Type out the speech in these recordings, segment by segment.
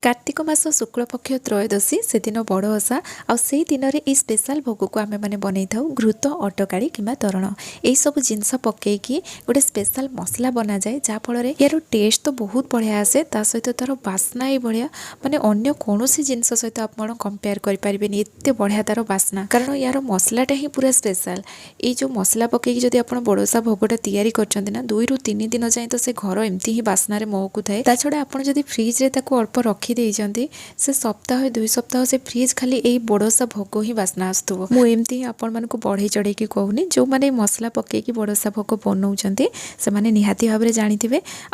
कार्तिक मास शुक्ल पक्ष त्रयोदशी से दिन बड़ ओषा आई दिन में स्पेशल भोग को आम मैंने बनई था घृत अटकाली कि तरण यही सब जिनस पकईकि गोटे स्पेशल मसला बना जाए जहाँफल यार टेस्ट तो बहुत बढ़िया आसे ता सहित तार बास्ना ही बढ़िया माने अन्य कौन जिनस सहित आप कंपेयर करें एत बढ़िया तार बास्ना कारण यार मसलाटा ही पूरा स्पेशल ये जो मसला पकईकि जब आप बड़ ओषा भोगटा तैयारी करना 2 ରୁ 3 दिन जाए तो से घर एमती ही बास्ना महकू थाए ता छड़ा आप जब फ्रिज रे ताको अल्प रखी से सप्ताह 2 सप्ताह से फ्रिज खाली यही बड़ ओषा भोग ही बास्ना आसुव मुझे ही आपण मानक बढ़ई चढ़ई कहूनी जो मैंने मसला पकईकि बड़ ओषा भोग बनाऊँच से मैंने निहाती भाव में जानी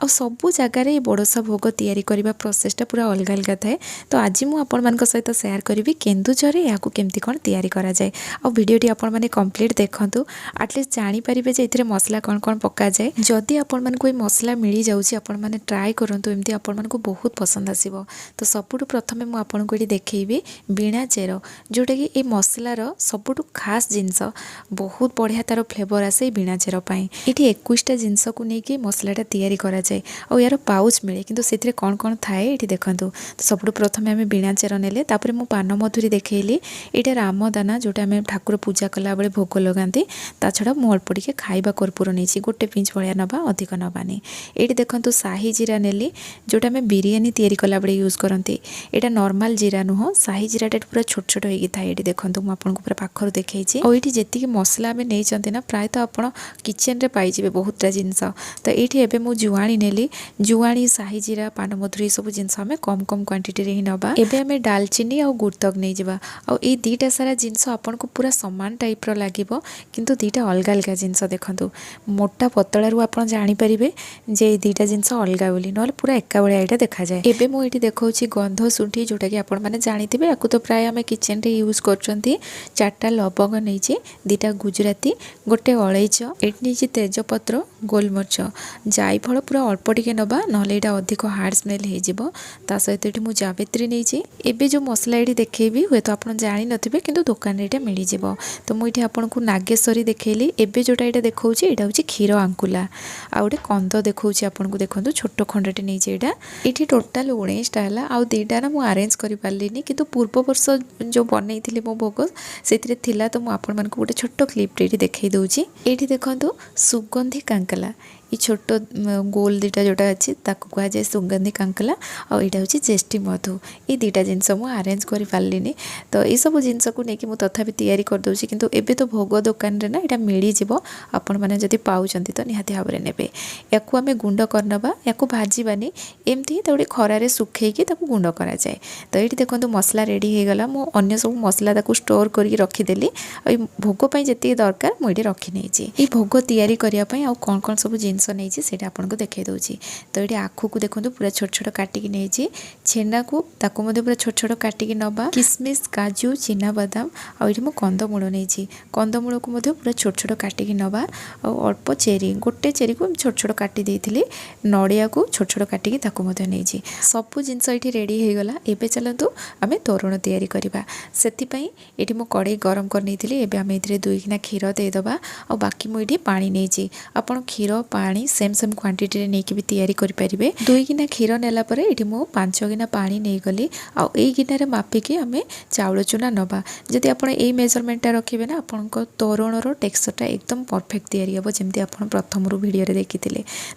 आ सबू जगार बड़ ओषा भोग तैयारी करने प्रोसेसटा पूरा अलग अलग थाए तो आज मुझे सहित सेयार करी केन्दुझर या केमती कौन तैयारी करा जाए आ वीडियोटी आपण मैंने कंप्लीट देखु आटलिस्ट जानीपारे जे ये मसला कौन कौन पका जाए जदि आपण मानक मसला मिल जाऊँगी आपण मैंने ट्राए करूँ एमती आपण मानक बहुत पसंद आसो तो सबुठु प्रथमे मुझे आपको ये देखी बीणा चेर जोटा कि ये मसलार सबुठु खास जिनस बहुत बढ़िया तार फ्लेवर आसे बीणा चेर ये 21टा जिनस को लेकिन मसलाटा तैयारी करा जाए और यार पाउच मिले किंतु से कौन कौन थाए ये देखूँ तो सबुठु प्रथमे आम बीणा चेर नेले तापर मु पान मधुरी देखली यहाँ रामदाना जोटा आम ठाकुर पूजा कला बेले भोग लगाती ता छड़ा मु अल्प टिके खाइबा कर्पूर नहीं गोटे पिंच भाया नवा अधिक नबानी ये देखूँ साही जीरा नेली जोटा आम बिरियानी तैयारी कला बेले यूज करती यहाँ नॉर्मल जीरा नुह साही जीराटा पूरा छोट छोट होगी था ये देखो मुझे पूरा पाखर देखी और ये जी मसला आम नहीं ना प्रायतः आप किचेन रे पाइबे बहुतटा जिनस तो ये मुझे जुआणी नेली जुआणी साही जीरा पान मधुरी सब जिनस आम कम कम क्वांटिटी ही नवा एबे आम डालचीनी और गुड़तक नहीं जावा और ये दुईटा सारा जिनस आपन को पूरा सामान टाइप रो लागिबो किंतु दुईटा अलग अलग जिनस देखो मोटा पतलारू आप जानीपारे जे दुईटा जिनस अलग बोली ना पूरा एका भाया यहाँ देखा जाए एबे मुझे देखा गंध शुंठी जोटा कि आपण मैंने जानी या तो प्राय आम किचेन रे यूज कर 4टा लवंग नहीं 2टा गुजराती गोटे अलैच ये तेजपत्र गोलमरीच जायफल पूरा अल्प टिके नवा ना अधिक हार्ड स्मेल हो सहित ये मुझे जावित्री नहीं एबे जो मसला ये देखेबी हुए तो आप जानी नथिबे किंतु दुकान रे मिल जाव तो मुझे आपन को नागेश्वरी देखली एबे जोटा ये देखा यहाँ हूँ क्षीर आंकुला आ गोटे कंद देखा आपन को देखो छोट खंडटे नहीं ये टोटाल 19टा है आउ 2टा ना मुझे आरेंज कर पार्लिनी किंतु पूर्व वर्ष जो बनई मो भोग से तो मुझे आपण मानक गोटे छोट क्लिप्टे देखई दूची ये देखो सुगंधी कांकला ये छोट गोल 2टा जोटा अच्छी कह जाए सुगंधी कांकला और यहाँ हूँ जेष्ठी मधु ये 2टा जिनस मुझे आरेंज कर पार्लिनी तो ये सब जिनस को लेकिन मुझे तथापि तैयारी करदे किंतु एबे तो भोग दुकान रे ना यहाँ मिल जाव आपण मैंने जब पाँच तो निहाती भाव में ने या आम गुंड करनवा या भाजबानी एमती गोटे खरारे सुखैकी गुंड करा जाए तो ये देखो मसला रेडी हो गला मु अन्य सब मसला स्टोर करके रखीदेली भोग जी दरकार मुझे रखी नहीं ये भोग तैयारी करने आउ कौन कौन सब जिनस नहीं से आपको देखई दूची तो ये आखु को देखो पूरा छोट छोट काटिकी नहीं छेना को पूरा छोट छोट काटिकी नवा किसमिश काजू चिना बादाम आठ मु कंदमूल नहीं कंदमूल को पूरा छोट छोट काटिकी नवा और अल्प चेरी गोटे चेरी को छोट छोट काटी देती नड़िया को छोट छोट काटिकी नहीं सबू जिनस ये रेडी हो गला एबे चलतु आम तोरण तैयारी करवा से ये मु कड़े गरम कर नहीं आम ये 2 गिना क्षीर देदेबा और बाकी मुझे पानी नहीं आपड़ क्षीर पानी सेम सेम क्वांटिटी रे नहीं भी तैयारी करें 2 गिना क्षीर नेला परे ये मु 5 गिना पानी नहीं गली आ गिनारे मापिकी आम चाउल चूना नवा जदि आप मेजरमेंटा रखिए ना आपण तोरणर टेक्सचरटा एकदम परफेक्ट तैयारी हम जमी आप प्रथम वीडियो देखी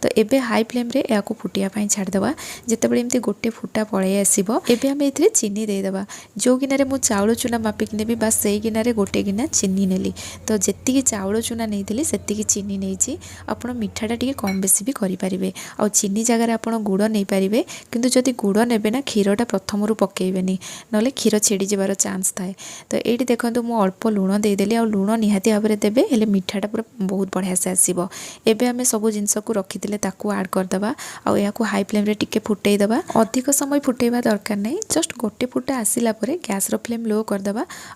तो एबे हाई फ्लेम रे या फुटिया छाड़देवा जितेबाला एमती गोटे फुटा पलि आसो एबे आम ये चीनी देदेबा जो गिनारे मु चाउल चूना मापिकी नेबी बस से गिनारे गोटे गिना चीनी नेली तो जी चाउल चूना नहीं से चीनी नहीं आप मिठाटा टी कम बेसी भी करें आ चीनी जगह आप गुड़ नहीं पारे किंतु जदि गुड़ ने ना क्षीरटा प्रथम पकईबेनी ना क्षीर छिड़ी जबार चान्स थाए तो ये देखो मुझे अल्प लुण देदेली आ लुण निहाती भाव में देवे हेले मिठाटा पूरा बहुत बढ़िया से आसो एबे आम सब जिनस को रखी आड करदे आ हाई फ्लेम रे टिके फुटेदेबा अधिक समय फुटेबा दरकार नहीं जस्ट गोटे फुटा आसला गैस रो फ्लेम लो करदे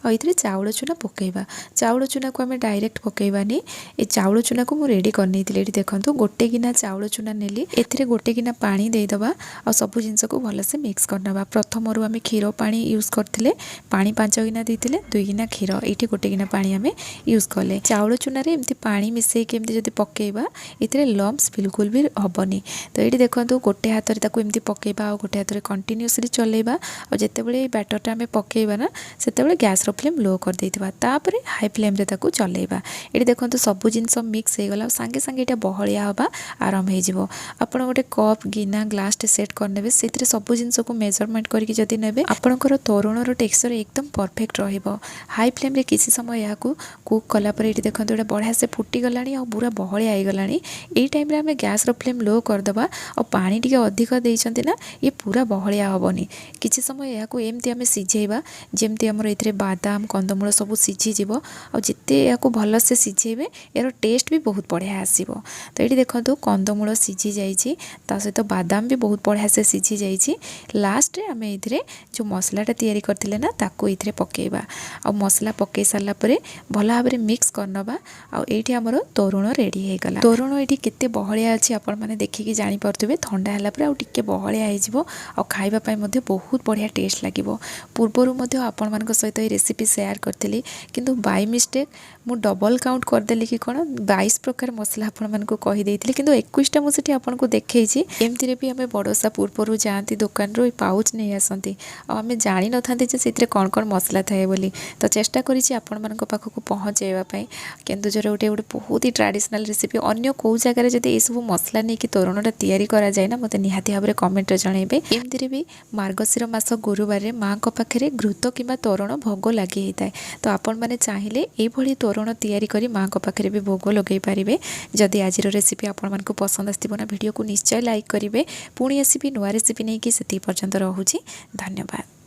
आ चाउल चूना पकईबा चाउल चूना को आम डायरेक्ट पकईबानी ये चाउल चूना को मुझे रेडी करनी देखो देखंतु गोटे गिना चाउल चूना नेली एथिरे गोटे गिना पानी देदबा आ सब जिनस को भलसे मिक्स करनबा। प्रथमरू आम क्षीर पानी यूज करथिले पानी 5 गिना देइथिले 2 गिना क्षीर एठी गोटे गिना पानी आम यूज कले। चाउल चूना रे एमती पानी मिसई के एमती जदी पकेइबा एथिरे लम्स बिल्कुल भी हबनी। तो ये देखो गोटे हाथ में एमती पकेबा आ गोटे हाथ में कंटिन्यूअसली चलेबा और जितेबाला बैटरटा आम पकेबा ना से गैस फ्लेम लो कर देइथिबा तापर हाई फ्लेम रे ताकू चलेबा। ये देखो सब जिनस मिक्स हो गला सांगे सांगे ये बहलिया हवा आरंभ हो। आपड़ गोटे कप गिना ग्लास टे सेट करने से सब जिनस को मेजरमेंट करके जदि नेबे आपणकर तोरणर टेक्सचर एकदम परफेक्ट रहिबो। हाई फ्लेम रे किसी समय या कुक कला पर ये देखो ये बढ़िया से फुटी गलानी और पूरा बहलिया हो गलानी। ये टाइम रे आम गैस फ्लेम लो करदबा और पानी टिके अधिक देइछंती ना ये पूरा बहलिया हबनी। किसी समय या एमती आम सिझेबा जेमती आमर एथिरे बादाम कंदमूल सब सिझी जीवो और जिते या भल से सिझेबे यार टेस्ट भी बहुत बढ़िया आसीबो। तो ये देखो कंदमूल सिझी जाइए ता सहित बादाम भी बहुत बढ़िया से सिझी जाइए। लास्ट रे आम एथिरे जो मसलाटा तैयारी करथिले ना ताको एथिरे पकेइबा और मसला पकई सारा पर भल भाव में मिक्स करनबा। आ एठी हमर तोरण रेडी हो गला। तोरण एठी केते बहलिया अछि आपण माने देखिकी जानि परथुबे ठंडा हला पर आ टिके बहलिया हो जिवो आ खाइबा पई मध्ये बहुत बढ़िया टेस्ट लागिवो। पूर्वरु मध्ये आपण मानक सहित ए रेसिपी शेयर करथिली किंतु बाय मिस्टेक मु डबल काउंट करदेली कि कोन 22 प्रकार मसला आपण मानक कहि देइथिली किंतु 21 टा मु सेठी आपण को देखैछि। एमति रे भी हमें बडोसा पूर्वरु जांती दुकान रो पाउच नै आसंती आ हमें जानि नथांती जे सेथिरे कोन कोन मसला थाए बोली। तो चेष्टा करिछि आपण मानक पाखकु पहुंचेबा पई। केन्दुझर गोटे गोटे बहुत ही ट्रेडिशनल रेसिपी अन्य कौ जगह जदि ये सब मसला नहीं कि तोरणटा तैयारी करा जाए ना मते निहाती भाव में कमेंट जणाइबे। एमती भी मार्गशीर मास गुरुवार रे माँ को पाखरे घृत किंबा तोरण भोग लगी होता है। तो आपण मैंने चाहिए ये तोरण तैयारी करी माँ को पाखरे भी भोग लगे पारे। जदि आज रेसिपी आपण मानकु पसंद आसथिबो ना वीडियो को निश्चय लाइक करेंगे। पुणी आसबि नुआ रेसिपी नहीं कि सेति पर्यंत रहुछि। धन्यवाद।